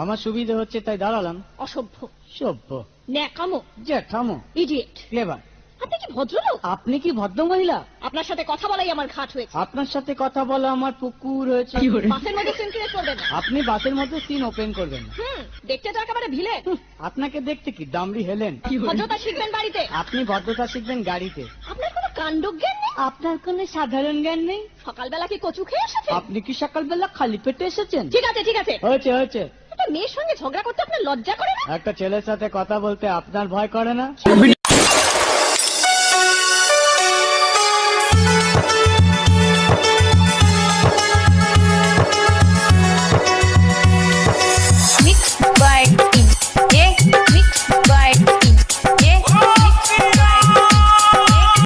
আমার সুবিধা হচ্ছে তাই দাঁড়ালাম। অসভ্য, সভ্য, ন্যাকামো, জ্যাঠামো, ইডিয়েট। ক্লেভার। আপনি কি ভদ্রলোক? আপনি কি ভদ্র মহিলা? আপনার সাথে কথা বলাই আমার ঘাট হয়েছে। আপনার সাথে কথা বলা আমার পুকুর হয়েছে। বাসের মধ্যে সিন ক্রিয়েট করবেন না। আপনি বাসের মধ্যে সিন ওপেন করবেন না। দেখতে তো একেবারে ভিলে। আপনাকে দেখতে কি দামড়ি হেলেন? ভদ্রতা শিখবেন বাড়িতে। আপনি ভদ্রতা শিখবেন গাড়িতে। আপনার কোনো কাণ্ডজ্ঞান নেই? আপনার কোনো সাধারণ জ্ঞান নেই? সকালবেলা কি কচু খেয়ে এসেছেন? আপনি কি সকালবেলা খালি পেটে এসেছেন? ঠিক আছে ঠিক আছে, হয়েছে হয়েছে। একটা মেয়ের সঙ্গে ঝগড়া করতে আপনার লজ্জা করে না? একটা ছেলের সাথে কথা বলতে আপনার ভয় করে না?